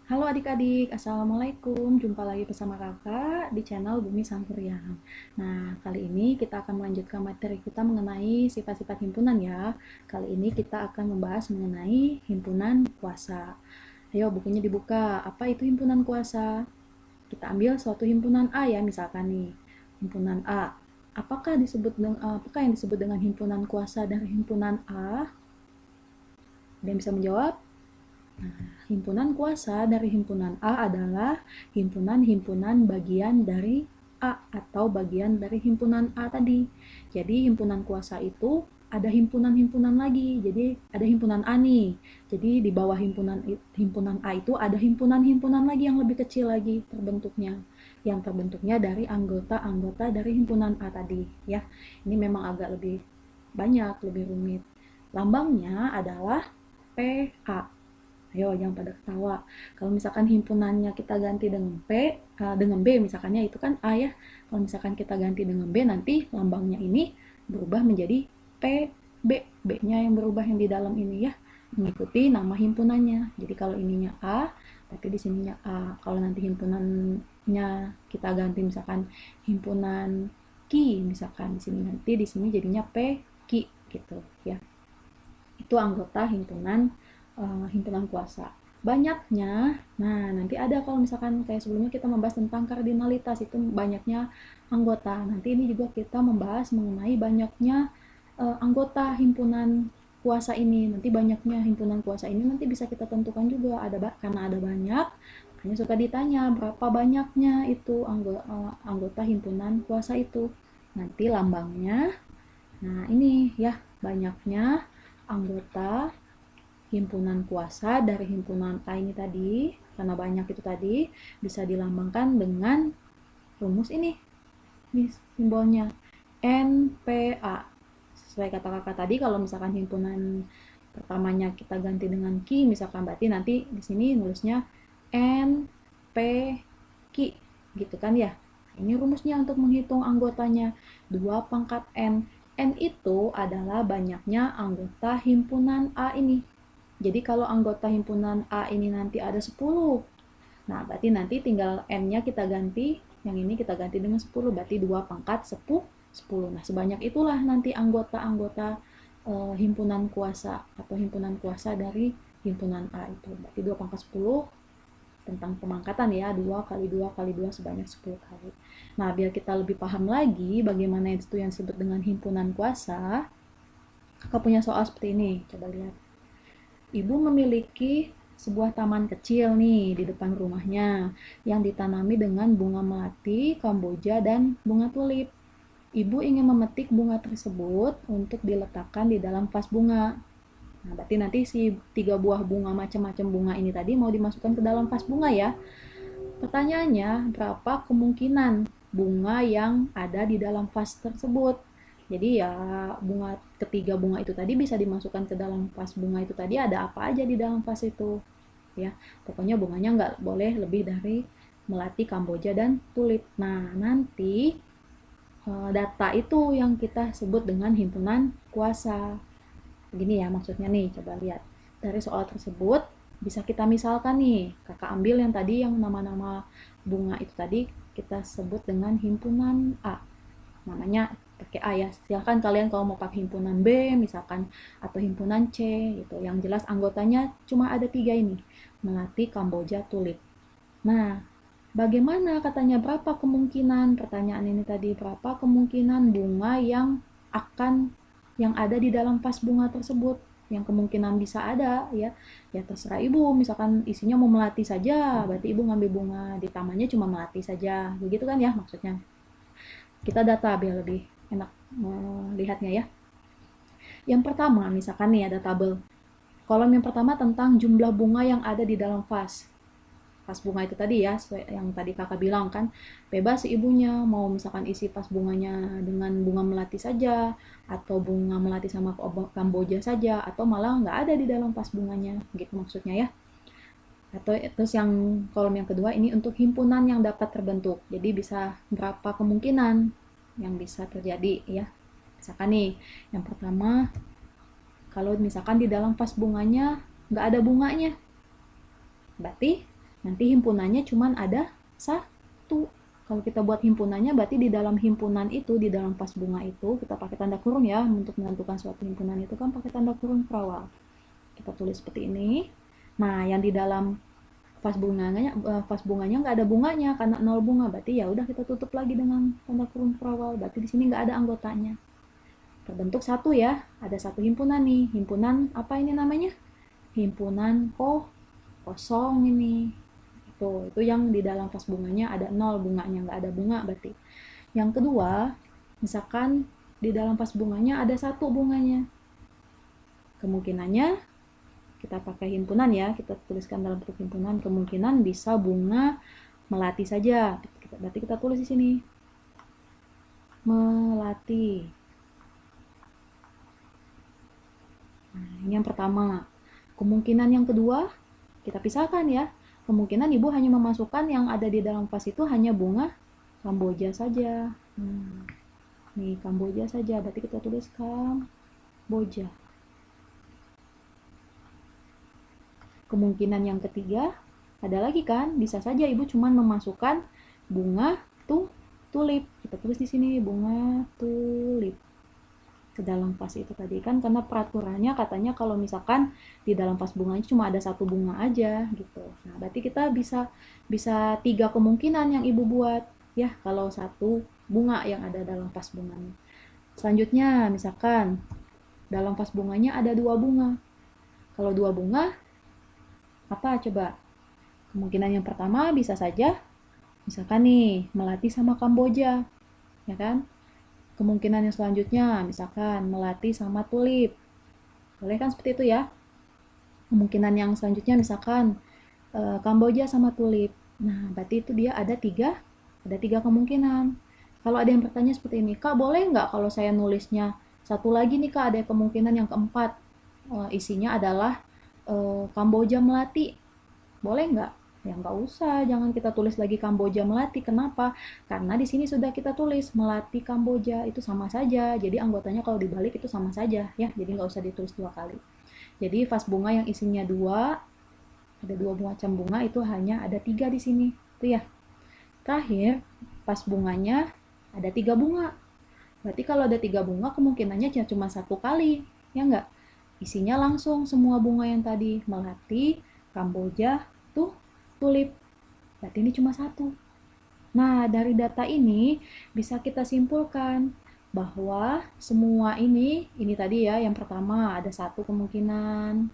Halo adik-adik, Assalamualaikum. Jumpa lagi bersama kakak di channel Bumi Sangkuriang. Nah, kali ini kita akan melanjutkan materi kita mengenai sifat-sifat himpunan ya. Kali ini kita akan membahas mengenai himpunan kuasa. Ayo bukunya dibuka. Apa itu himpunan kuasa? Kita ambil suatu himpunan A ya, misalkan nih. Himpunan A. Apakah yang disebut dengan himpunan kuasa dari himpunan A? Ada yang bisa menjawab? Himpunan kuasa dari himpunan A adalah himpunan-himpunan bagian dari A atau bagian dari himpunan A tadi. Jadi himpunan kuasa itu ada himpunan-himpunan lagi. Jadi ada himpunan A nih. Jadi di bawah himpunan A itu ada himpunan-himpunan lagi yang lebih kecil lagi terbentuknya. Yang terbentuknya dari anggota-anggota dari himpunan A tadi ya. Ini memang agak lebih banyak, lebih rumit. Lambangnya adalah PA. Ayo, jangan pada ketawa. Kalau misalkan himpunannya kita ganti dengan dengan B misalkannya itu kan A ya. Kalau misalkan kita ganti dengan B nanti lambangnya ini berubah menjadi PB. B-nya yang berubah yang di dalam ini ya. Mengikuti nama himpunannya. Jadi kalau ininya A, tapi di sininya A. Kalau nanti himpunannya kita ganti misalkan himpunan Ki misalkan di sini nanti di sini jadinya P Ki gitu ya. Itu anggota himpunan kuasa. Banyaknya, nah nanti ada kalau misalkan kayak sebelumnya kita membahas tentang kardinalitas itu banyaknya anggota. Nanti ini juga kita membahas mengenai banyaknya anggota himpunan kuasa ini. Nanti banyaknya himpunan kuasa ini nanti bisa kita tentukan juga karena ada banyak. Makanya suka ditanya berapa banyaknya itu anggota himpunan kuasa itu. Nanti lambangnya. Nah, ini ya banyaknya anggota himpunan kuasa dari himpunan A ini tadi, karena banyak itu tadi, bisa dilambangkan dengan rumus ini. Ini simbolnya NPA. Sesuai kata kakak tadi, kalau misalkan himpunan pertamanya kita ganti dengan Ki, misalkan berarti nanti di sini nulisnya NP Ki, gitu kan ya. Ini rumusnya untuk menghitung anggotanya. 2 pangkat N. N itu adalah banyaknya anggota himpunan A ini. Jadi kalau anggota himpunan A ini nanti ada 10. Nah, berarti nanti tinggal N-nya kita ganti, yang ini kita ganti dengan 10, berarti 2 pangkat 10. Nah, sebanyak itulah nanti anggota-anggota himpunan kuasa atau himpunan kuasa dari himpunan A itu. Berarti 2 pangkat 10 tentang pemangkatan ya, 2 kali 2 kali 2 sebanyak 10 kali. Nah, biar kita lebih paham lagi bagaimana itu yang disebut dengan himpunan kuasa, kakak punya soal seperti ini, coba lihat. Ibu memiliki sebuah taman kecil nih di depan rumahnya yang ditanami dengan bunga melati, kamboja, dan bunga tulip. Ibu ingin memetik bunga tersebut untuk diletakkan di dalam vas bunga. Nah, berarti nanti si 3 buah bunga macam-macam bunga ini tadi mau dimasukkan ke dalam vas bunga ya. Pertanyaannya, berapa kemungkinan bunga yang ada di dalam vas tersebut? Jadi ya ketiga bunga itu tadi bisa dimasukkan ke dalam vas bunga itu tadi ada apa aja di dalam vas itu ya. Pokoknya bunganya nggak boleh lebih dari melati, kamboja, dan tulip. Nah nanti data itu yang kita sebut dengan himpunan kuasa. Begini ya maksudnya nih, coba lihat. Dari soal tersebut bisa kita misalkan nih, kakak ambil yang tadi yang nama-nama bunga itu tadi kita sebut dengan himpunan A. Namanya pakai A ya. Silahkan kalian kalau mau pakai himpunan B misalkan atau himpunan C gitu. Yang jelas anggotanya cuma ada 3 ini. Melati, kamboja, tulip. Nah, bagaimana katanya berapa kemungkinan pertanyaan ini tadi berapa kemungkinan bunga yang ada di dalam vas bunga tersebut yang kemungkinan bisa ada ya terserah ibu misalkan isinya mau melati saja berarti ibu ngambil bunga di tamannya cuma melati saja begitu kan ya maksudnya kita data biar lebih enak melihatnya ya. Yang pertama misalkan nih ada tabel kolom yang pertama tentang jumlah bunga yang ada di dalam vas bunga itu tadi ya yang tadi kakak bilang kan bebas si ibunya mau misalkan isi vas bunganya dengan bunga melati saja atau bunga melati sama kamboja saja atau malah nggak ada di dalam vas bunganya gitu maksudnya ya. Atau terus yang kolom yang kedua ini untuk himpunan yang dapat terbentuk jadi bisa berapa kemungkinan yang bisa terjadi ya. Misalkan nih yang pertama kalau misalkan di dalam vas bunganya nggak ada bunganya berarti nanti himpunannya cuman ada satu. Kalau kita buat himpunannya, berarti di dalam himpunan itu, di dalam pas bunga itu, kita pakai tanda kurung ya, untuk menentukan suatu himpunan itu kan pakai tanda kurung perawal. Kita tulis seperti ini. Nah, yang di dalam vas bunganya nggak ada bunganya karena 0 bunga, berarti ya udah kita tutup lagi dengan tanda kurung perawal, berarti di sini nggak ada anggotanya. Terbentuk satu ya, ada satu himpunan nih. Himpunan apa ini namanya? Himpunan kosong ini. Itu yang di dalam vas bunganya ada 0 bunganya, nggak ada bunga berarti. Yang kedua, misalkan di dalam vas bunganya ada satu bunganya, kemungkinannya kita pakai himpunan ya, kita tuliskan dalam bentuk himpunan, kemungkinan bisa bunga melati saja. Berarti kita tulis di sini melati. Nah, ini yang pertama. Kemungkinan yang kedua kita pisahkan ya. Kemungkinan ibu hanya memasukkan yang ada di dalam vas itu hanya bunga kamboja saja. Nih kamboja saja, berarti kita tulis kamboja. Kemungkinan yang ketiga, ada lagi kan, bisa saja ibu cuma memasukkan bunga tulip. Kita tulis di sini bunga tulip ke dalam vas itu tadi kan, karena peraturannya katanya kalau misalkan di dalam vas bunganya cuma ada satu bunga aja gitu. Nah, berarti kita bisa 3 kemungkinan yang ibu buat ya kalau satu bunga yang ada dalam vas bunganya. Selanjutnya, misalkan dalam vas bunganya ada 2 bunga. Kalau 2 bunga, apa coba? Kemungkinan yang pertama bisa saja, misalkan nih, melati sama kamboja, ya kan? Kemungkinan yang selanjutnya, misalkan melati sama tulip. Boleh kan seperti itu ya? Kemungkinan yang selanjutnya, misalkan kamboja sama tulip. Nah, berarti itu dia ada tiga kemungkinan. Kalau ada yang bertanya seperti ini, Kak boleh nggak kalau saya nulisnya satu lagi nih Kak, ada kemungkinan yang keempat, isinya adalah kamboja melati. Boleh nggak? Ya nggak usah, jangan kita tulis lagi kamboja melati. Kenapa? Karena di sini sudah kita tulis melati kamboja, itu sama saja. Jadi anggotanya kalau dibalik itu sama saja ya. Jadi nggak usah ditulis 2 kali. Jadi vas bunga yang isinya 2, ada 2 macam bunga, itu hanya ada 3 di sini. Itu ya. Terakhir, vas bunganya ada 3 bunga. Berarti kalau ada 3 bunga kemungkinannya cuma 1 kali, ya nggak? Isinya langsung semua bunga yang tadi, melati, kamboja, tulip. Berarti ini cuma 1. Nah, dari data ini bisa kita simpulkan bahwa semua ini tadi ya, yang pertama ada 1 kemungkinan.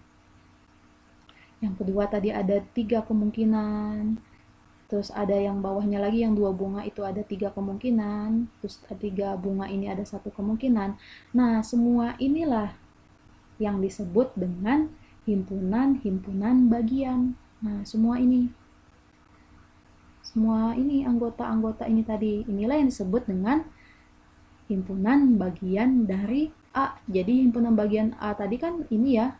Yang kedua tadi ada 3 kemungkinan. Terus ada yang bawahnya lagi yang 2 bunga itu ada 3 kemungkinan. Terus 3 bunga ini ada 1 kemungkinan. Nah, semua inilah yang disebut dengan himpunan bagian. Nah, semua ini anggota-anggota ini tadi, inilah yang disebut dengan himpunan bagian dari A. Jadi himpunan bagian A tadi kan ini ya.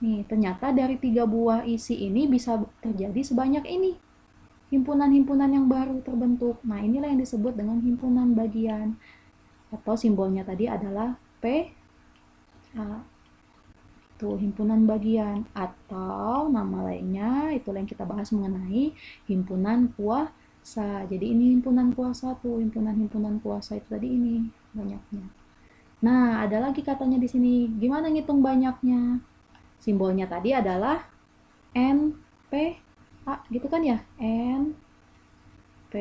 Nih, ternyata dari 3 buah isi ini bisa terjadi sebanyak ini. Himpunan-himpunan yang baru terbentuk. Nah, inilah yang disebut dengan himpunan bagian. Atau simbolnya tadi adalah P A. Itu himpunan bagian, atau nama lainnya itulah yang kita bahas mengenai himpunan kuasa. Jadi ini himpunan kuasa tuh, himpunan kuasa itu tadi ini banyaknya. Nah, ada lagi katanya di sini. Gimana ngitung banyaknya? Simbolnya tadi adalah N P A gitu kan ya? N P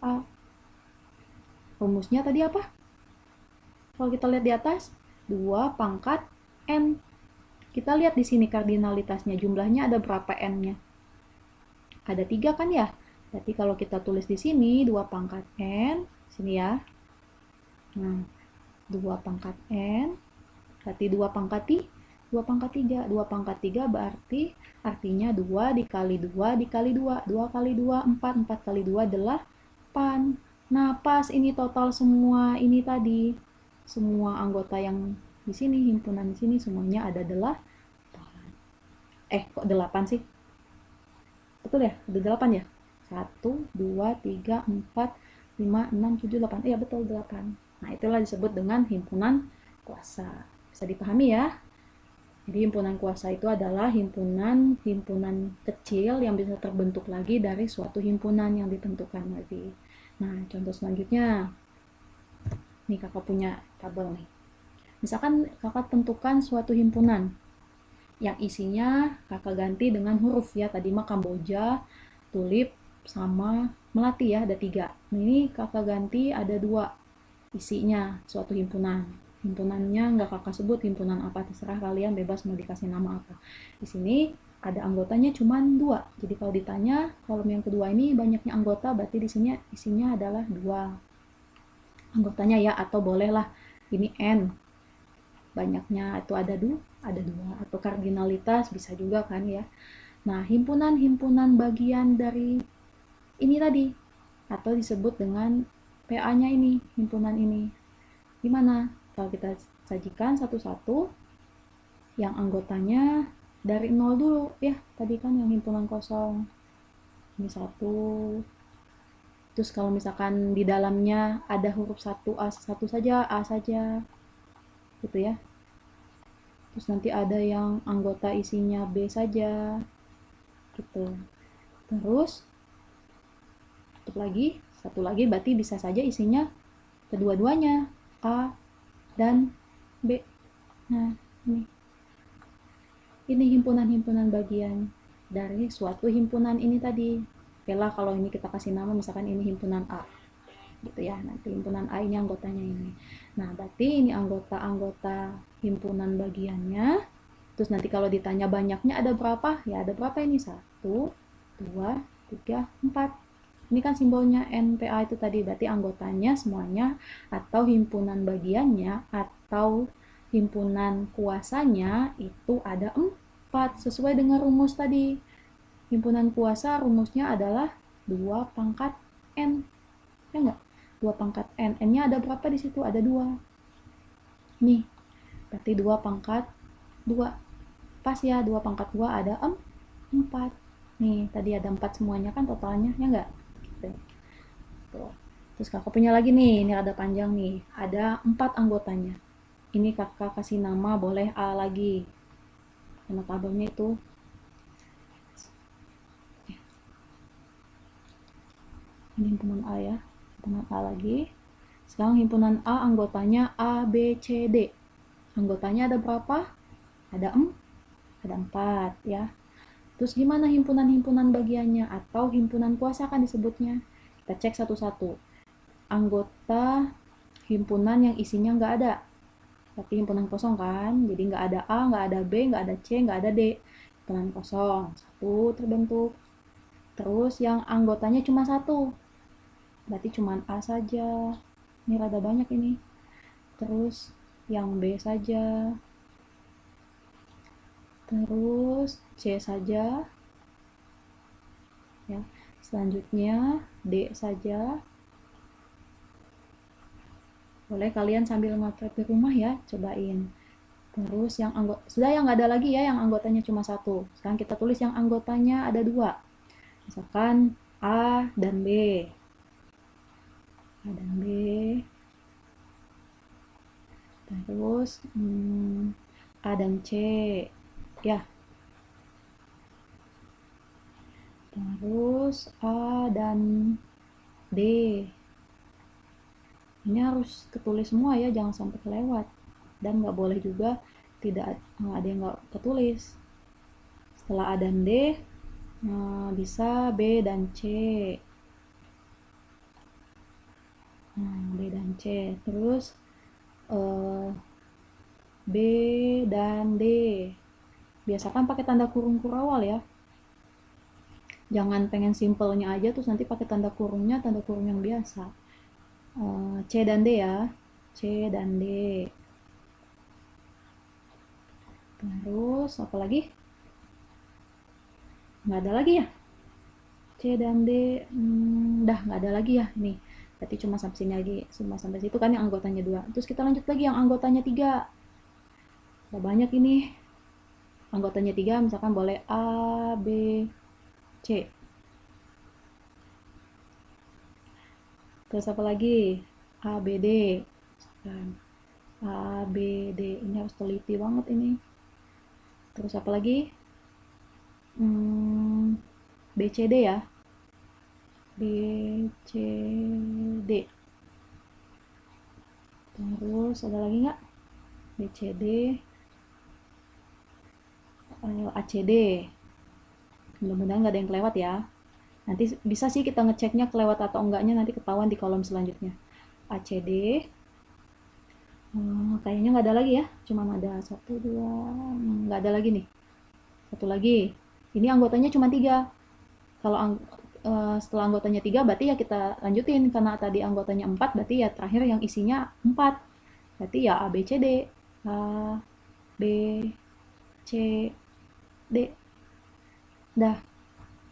A. Rumusnya tadi apa? Kalau kita lihat di atas, 2 pangkat N. Kita lihat di sini kardinalitasnya, jumlahnya ada berapa N-nya? Ada 3 kan ya? Berarti kalau kita tulis di sini 2 pangkat N, sini ya. Nah, 2 pangkat N, berarti 2 pangkat 3. 2 pangkat 3 berarti artinya 2 dikali 2 dikali 2. 2 kali 2, 4. 4 kali 2, 8. Nah, pas ini total semua ini tadi. Semua anggota yang di sini, himpunan di sini semuanya ada 8. Kok 8 sih? Betul ya? Ada 8 ya? 1, 2, 3, 4, 5, 6, 7, 8. Iya, betul 8. Nah, itulah disebut dengan himpunan kuasa. Bisa dipahami ya? Jadi himpunan kuasa itu adalah himpunan kecil yang bisa terbentuk lagi dari suatu himpunan yang ditentukan lagi. Nah, contoh selanjutnya, nih kakak punya tabel nih. Misalkan kakak tentukan suatu himpunan yang isinya kakak ganti dengan huruf ya. Tadi mah Kamboja, tulip, sama melati ya, ada 3. Nah, ini kakak ganti ada 2 isinya suatu himpunan. Himpunannya nggak kakak sebut himpunan apa, terserah kalian, bebas mau dikasih nama apa. Di sini ada anggotanya cuma 2. Jadi kalau ditanya kolom yang kedua ini banyaknya anggota, berarti di sini isinya adalah 2 anggotanya ya, atau bolehlah ini N, banyaknya itu ada dua atau kardinalitas bisa juga kan ya. Nah, himpunan-himpunan bagian dari ini tadi atau disebut dengan PA-nya ini, himpunan ini. Gimana? Kalau kita sajikan satu-satu, yang anggotanya dari 0 dulu ya. Tadi kan yang himpunan kosong. Ini 1. Terus kalau misalkan di dalamnya ada huruf 1A, 1 saja, A saja. Gitu ya. Terus nanti ada yang anggota isinya B saja. Gitu. Terus tutup lagi, 1 lagi berarti bisa saja isinya kedua-duanya, A dan B. Nah, ini himpunan-himpunan bagian dari suatu himpunan ini tadi. Oke lah, kalau ini kita kasih nama, misalkan ini himpunan A gitu ya. Nanti himpunan A ini anggotanya ini. Nah, berarti ini anggota-anggota himpunan bagiannya. Terus nanti kalau ditanya banyaknya ada berapa? Ya ada berapa ini? 1, 2, 3, 4. Ini kan simbolnya NPA itu tadi, berarti anggotanya semuanya atau himpunan bagiannya atau himpunan kuasanya itu ada 4 sesuai dengan rumus tadi. Himpunan kuasa rumusnya adalah 2 pangkat N. Ya enggak? 2 pangkat N. N-nya ada berapa di situ? Ada 2. Nih, berarti 2 pangkat 2. Pas ya, 2 pangkat 2 ada 4. Nih, tadi ada 4 semuanya kan totalnya, ya enggak? Tuh. Terus kakak punya lagi nih, ini ada panjang nih, ada 4 anggotanya. Ini kakak kasih nama boleh A lagi, karena tabelnya itu ini himpunan A ya, himpunan A lagi. Sekarang himpunan A anggotanya A, B, C, D. Anggotanya ada berapa? Ada 4 ya. Terus gimana himpunan-himpunan bagiannya atau himpunan kuasa kan disebutnya? Kita cek satu-satu. Anggota himpunan yang isinya nggak ada, tapi himpunan kosong kan, jadi nggak ada A, nggak ada B, nggak ada C, nggak ada D. Himpunan kosong, 1 terbentuk. Terus yang anggotanya cuma 1, berarti cuma A saja. Ini rada banyak ini. Terus yang B saja. Terus C saja. Ya. Selanjutnya D saja. Boleh kalian sambil ngotret di rumah ya, cobain. Terus yang sudah yang nggak ada lagi ya, yang anggotanya cuma 1. Sekarang kita tulis yang anggotanya ada 2. Misalkan A dan B. A dan B. Terus A dan C. Ya. Terus A dan D. Ini harus ketulis semua ya, jangan sampai kelewat. Dan nggak boleh juga tidak ada yang nggak ketulis. Setelah A dan D, bisa B dan C. B dan C. Terus B dan D. Biasakan pakai tanda kurung kurawal ya. Jangan pengen simpelnya aja terus nanti pakai tanda kurungnya tanda kurung yang biasa. C dan D ya. C dan D. Terus apa lagi? Nggak ada lagi ya? C dan D. Dah nggak ada lagi ya. Nih. Berarti cuma sampai sini lagi. Cuma sampai situ kan yang anggotanya 2. Terus kita lanjut lagi yang anggotanya 3. Udah banyak ini. Anggotanya 3 misalkan boleh A, B, C. Terus apa lagi? A, B, D. A, B, D. Ini harus teliti banget ini. Terus apa lagi? BCD ya. BCD. Terus ada lagi nggak? BCD, ACD. Mudah-mudahan nggak ada yang kelewat ya. Nanti bisa sih kita ngeceknya kelewat atau enggaknya, nanti ketahuan di kolom selanjutnya. ACD, kayaknya nggak ada lagi ya. Cuman ada satu, dua, nggak ada lagi nih. Satu lagi. Ini anggotanya cuma 3. Kalau setelah anggotanya 3 berarti ya kita lanjutin, karena tadi anggotanya 4 berarti ya terakhir yang isinya 4. Berarti ya A, B, C, D. A, B, C, D. Dah,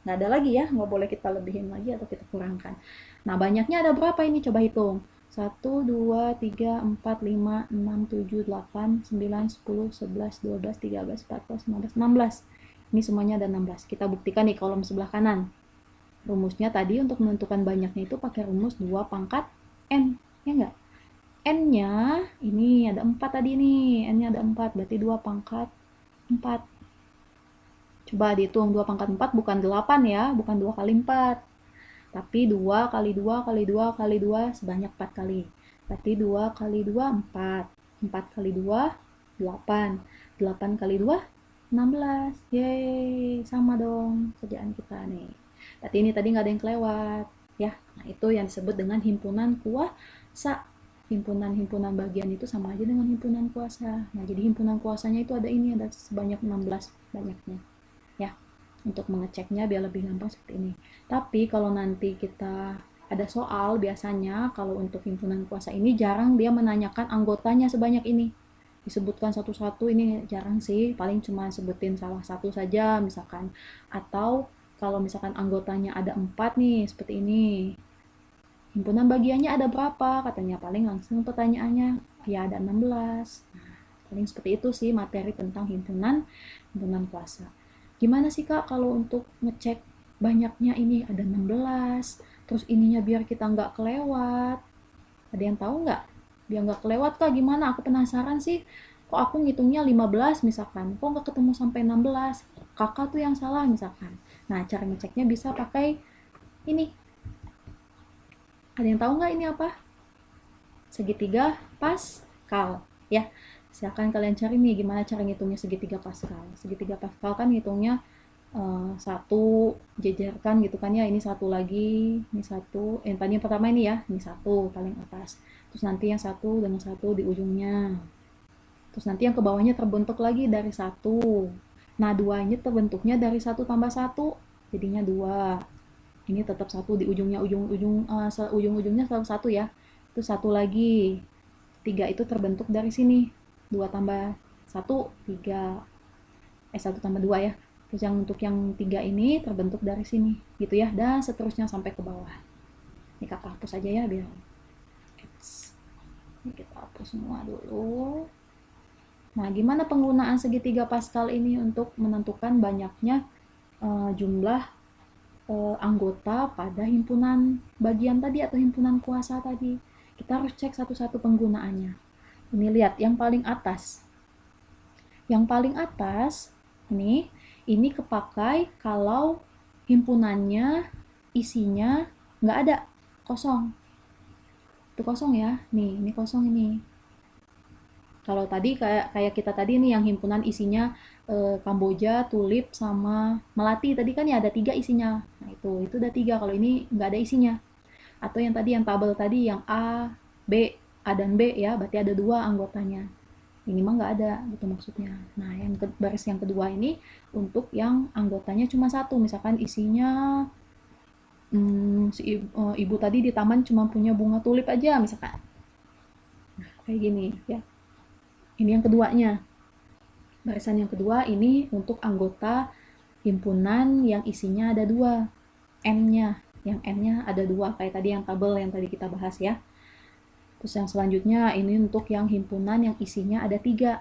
nggak ada lagi ya, nggak boleh kita lebihin lagi atau kita kurangkan. Nah, banyaknya ada berapa ini? Coba hitung. 1, 2, 3, 4, 5, 6, 7, 8, 9, 10, 11, 12, 13, 14, 15, 16. Ini semuanya ada 16. Kita buktikan di kolom sebelah kanan. Rumusnya tadi untuk menentukan banyaknya itu pakai rumus 2 pangkat N. Ya enggak? N-nya ini ada 4 tadi nih. N-nya ada 4, berarti 2 pangkat 4. Coba dihitung 2 pangkat 4 bukan 8 ya, bukan 2 kali 4. Tapi 2 kali 2 kali 2 kali 2 sebanyak 4 kali. Berarti 2 kali 2, 4. 4 kali 2, 8. 8 kali 2, 16. Yeay, sama dong kerjaan kita nih. Berarti ini tadi nggak ada yang kelewat. Ya, nah itu yang disebut dengan himpunan kuasa. Himpunan-himpunan bagian itu sama aja dengan himpunan kuasa. Nah, jadi himpunan kuasanya itu ada ini, ada sebanyak 16 banyaknya. Ya, untuk mengeceknya biar lebih gampang seperti ini. Tapi kalau nanti kita ada soal, biasanya kalau untuk himpunan kuasa ini jarang dia menanyakan anggotanya sebanyak ini. Disebutkan satu-satu ini jarang sih, paling cuma sebutin salah satu saja misalkan. Atau kalau misalkan anggotanya ada 4 nih, seperti ini. Himpunan bagiannya ada berapa? Katanya paling langsung pertanyaannya, ya ada 16. Nah, paling seperti itu sih materi tentang himpunan kuasa. Gimana sih Kak kalau untuk ngecek banyaknya ini ada 16, terus ininya biar kita nggak kelewat? Ada yang tahu nggak? Biar nggak kelewat Kak gimana? Aku penasaran sih. Kok aku ngitungnya 15 misalkan, kok nggak ketemu sampai 16? Kakak tuh yang salah misalkan. Nah, cara ngeceknya bisa pakai ini. Ada yang tahu nggak ini apa? Segitiga Pascal. Ya, silakan kalian cari nih gimana cara ngitungnya segitiga Pascal. Segitiga Pascal kan ngitungnya satu jejerkan gitu kan ya, ini satu lagi, ini satu, tadi yang pertama ini ya, ini satu paling atas, terus nanti yang satu dengan satu di ujungnya, terus nanti yang ke bawahnya terbentuk lagi dari satu. Nah, duanya terbentuknya dari satu tambah satu, jadinya dua. Ini tetap satu di ujungnya, ujung-ujungnya selalu satu ya. Itu satu lagi. Tiga itu terbentuk dari sini. Dua tambah satu, tiga. Satu tambah dua ya. Terus yang untuk yang tiga ini terbentuk dari sini. Gitu ya. Dan seterusnya sampai ke bawah. Ini kakak hapus aja ya biar. Ini kita hapus semua dulu. Nah, gimana penggunaan segitiga Pascal ini untuk menentukan banyaknya jumlah anggota pada himpunan bagian tadi atau himpunan kuasa tadi? Kita harus cek satu-satu penggunaannya. Ini lihat yang paling atas. Yang paling atas ini kepakai kalau himpunannya isinya nggak ada, kosong. Itu kosong ya. Nih, ini kosong ini. Kalau tadi kayak kita tadi nih yang himpunan isinya Kamboja, Tulip, sama Melati tadi kan ya ada 3 isinya. Nah itu udah 3. Kalau ini nggak ada isinya. Atau yang tadi yang tabel tadi yang A, B, A dan B ya, berarti ada 2 anggotanya. Ini mah nggak ada gitu maksudnya. Nah baris yang kedua ini untuk yang anggotanya cuma satu. Misalkan isinya si ibu tadi di taman cuma punya bunga tulip aja misalkan. Nah, kayak gini ya. Ini yang keduanya. Barisan yang kedua ini untuk anggota himpunan yang isinya ada 2. N-nya. Yang N-nya ada 2. Kayak tadi yang tabel yang tadi kita bahas ya. Terus yang selanjutnya ini untuk yang himpunan yang isinya ada 3.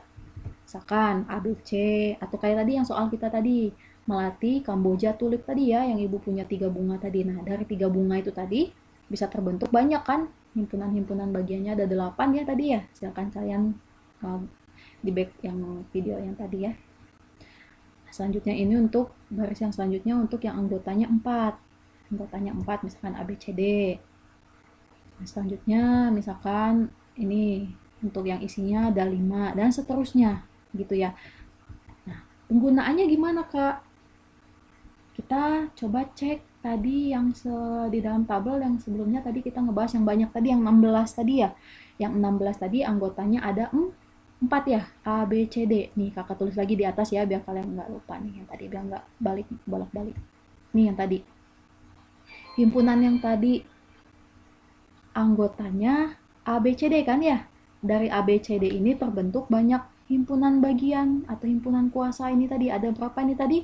Misalkan A, B, C. Atau kayak tadi yang soal kita tadi. Melati, Kamboja, Tulip tadi ya. Yang ibu punya 3 bunga tadi. Nah dari 3 bunga itu tadi bisa terbentuk banyak kan. Himpunan-himpunan bagiannya ada 8 ya tadi ya. Silakan kalian di back yang video yang tadi ya. Selanjutnya ini untuk baris yang selanjutnya untuk yang anggotanya 4. Anggotanya 4 misalkan A, B, C, D. Nah, selanjutnya misalkan ini untuk yang isinya ada 5 dan seterusnya gitu ya. Nah, penggunaannya gimana, Kak? Kita coba cek tadi yang di dalam tabel yang sebelumnya tadi kita ngebahas yang banyak tadi, yang 16 tadi ya. Yang 16 tadi anggotanya ada 4 ya, A, B, C, D. Nih kakak tulis lagi di atas ya, biar kalian nggak lupa nih yang tadi, biar nggak bolak-balik. Nih yang tadi. Himpunan yang tadi anggotanya A, B, C, D kan ya? Dari A, B, C, D ini terbentuk banyak himpunan bagian atau himpunan kuasa ini tadi. Ada berapa ini tadi?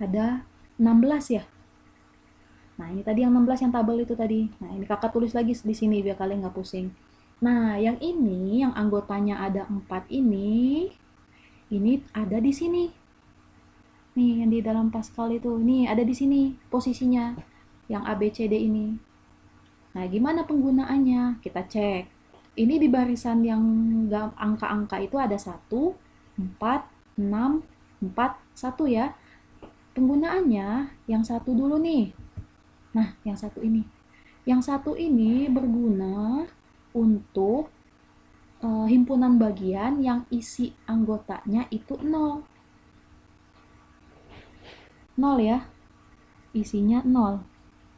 Ada 16 ya. Nah ini tadi yang 16 yang tabel itu tadi. Nah ini kakak tulis lagi di sini biar kalian nggak pusing. Nah yang ini yang anggotanya ada 4 ini ada di sini. Nih yang di dalam Pascal itu, ini ada di sini posisinya yang A, B, C, D ini. Nah gimana penggunaannya? Kita cek. Ini di barisan yang angka-angka itu ada 1, 4, 6, 4, 1 ya. Penggunaannya yang satu dulu nih. Nah, yang satu ini. Yang satu ini berguna untuk himpunan bagian yang isi anggotanya itu 0. 0 ya. Isinya 0.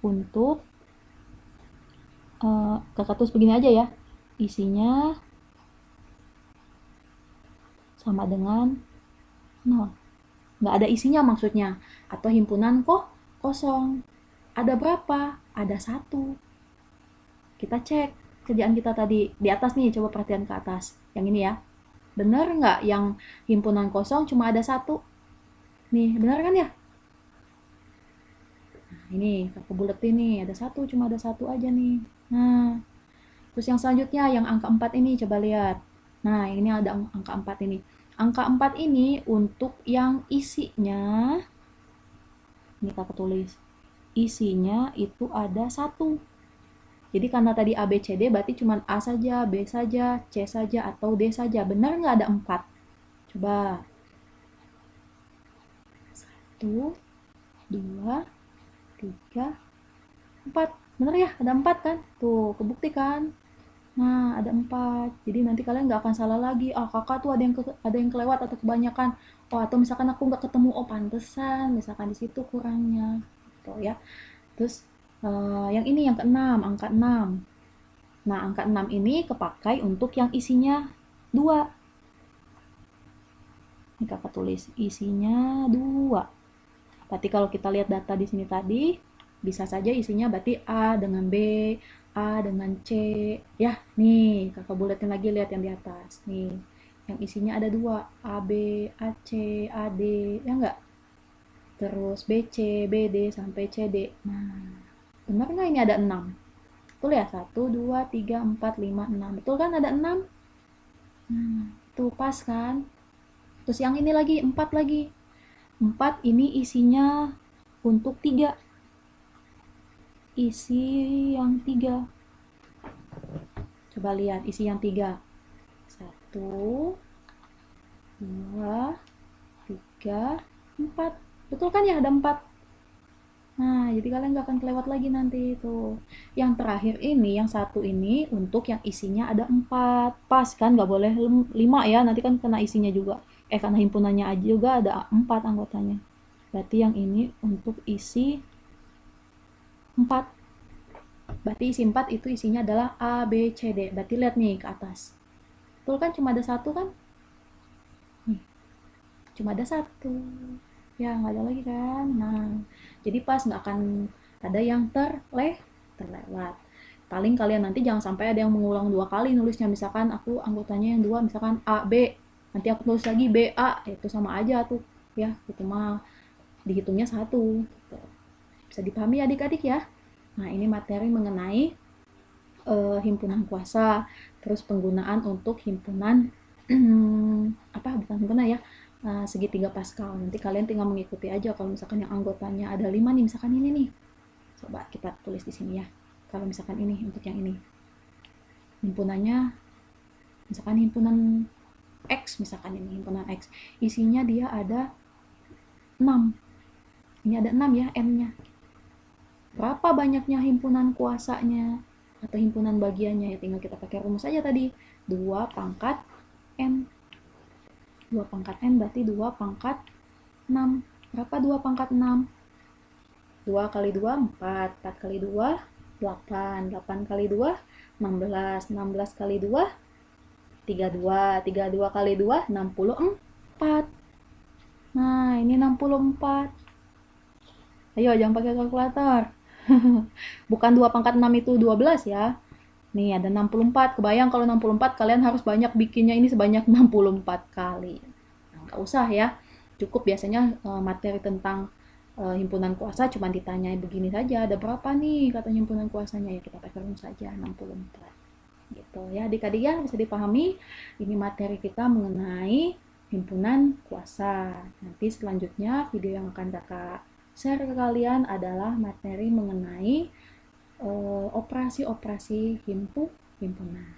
Untuk kakak tulis begini aja ya. Isinya sama dengan 0. Nggak ada isinya maksudnya. Atau himpunan kosong. Ada berapa? Ada 1. Kita cek kerjaan kita tadi di atas nih, coba perhatian ke atas yang ini ya. Bener nggak yang himpunan kosong cuma ada 1? Nih bener kan ya? Nah, ini kakak buletin nih, ada 1, cuma ada 1 aja nih. Nah terus yang selanjutnya yang angka 4 ini coba lihat. Nah ini ada angka 4 ini. Angka 4 ini untuk yang isinya, ini kakak tulis, isinya itu ada 1. Jadi karena tadi A, B, C, D berarti cuma A saja, B saja, C saja, atau D saja. Benar nggak ada 4? Coba. 1, 2, 3, 4. Bener ya? Ada 4 kan? Tuh, kebukti kan? Nah, ada 4. Jadi nanti kalian nggak akan salah lagi. Ah, kakak tuh ada yang kelewat atau kebanyakan. Oh, atau misalkan aku nggak ketemu. Oh, pantesan. Misalkan di situ kurangnya. Gitu ya. Terus yang ini yang keenam, angka 6. Nah, angka 6 ini kepakai untuk yang isinya 2. Ini kakak tulis, isinya 2. Berarti kalau kita lihat data di sini tadi, bisa saja isinya berarti A dengan B, A dengan C. Ya, nih kakak buletin lagi, lihat yang di atas. Nih, yang isinya ada 2, A, B, A, C, A, D. Ya enggak? Terus B, C, B, D, sampai C, D. Nah, benar nggak ini ada 6? Betul ya? 1, 2, 3, 4, 5, 6. Betul kan ada 6? Tuh pas kan? Terus yang ini lagi, 4 lagi. 4 ini isinya untuk 3. Isi yang 3. Coba lihat isi yang 3. 1, 2, 3, 4. Betul kan ya ada 4? Nah, jadi kalian nggak akan kelewat lagi nanti itu. Yang terakhir ini, yang satu ini untuk yang isinya ada 4. Pas kan, nggak boleh 5 ya, nanti kan kena isinya juga. Karena himpunannya aja juga ada 4 anggotanya. Berarti yang ini untuk isi 4. Berarti isi 4 itu isinya adalah A, B, C, D. Berarti lihat nih ke atas. Betul kan, cuma ada 1 kan? Nih, cuma ada 1. Ya, nggak ada lagi kan? Nah, jadi pas nggak akan ada yang terlewat. Paling kalian nanti jangan sampai ada yang mengulang 2 kali nulisnya. Misalkan aku anggotanya yang 2, misalkan A, B. Nanti aku tulis lagi B, A. Itu sama aja tuh. Ya, itu mah dihitungnya 1. Gitu. Bisa dipahami adik-adik ya? Nah, ini materi mengenai himpunan kuasa. Terus penggunaan untuk himpunan, bukan himpunan ya, segitiga Pascal. Nanti kalian tinggal mengikuti aja. Kalau misalkan yang anggotanya ada 5 nih, misalkan ini nih. Coba kita tulis di sini ya. Kalau misalkan ini untuk yang ini. Himpunannya misalkan himpunan X, misalkan ini himpunan X. Isinya dia ada 6. Ini ada 6 ya N-nya. Berapa banyaknya himpunan kuasanya atau himpunan bagiannya? Ya tinggal kita pakai rumus aja tadi. 2 pangkat N. 2 pangkat N berarti 2 pangkat 6. Berapa 2 pangkat 6? 2 kali 2, 4. 4 kali 2, 8. 8 kali 2, 16. 16 kali 2, 32. 32 kali 2, 64. Nah, ini 64. Ayo, jangan pakai kalkulator. Bukan 2 pangkat 6 itu 12 ya. Nih, ada 64. Kebayang kalau 64 kalian harus banyak bikinnya ini sebanyak 64 kali. Nah, nggak usah ya. Cukup biasanya materi tentang himpunan kuasa cuma ditanya begini saja. Ada berapa nih katanya himpunan kuasanya? Ya kita pakai rumus saja 64. Gitu ya. Adik-adik ya bisa dipahami. Ini materi kita mengenai himpunan kuasa. Nanti selanjutnya video yang akan kakak share ke kalian adalah materi mengenai operasi-operasi himpunan.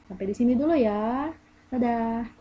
Sampai di sini dulu ya. Dadah.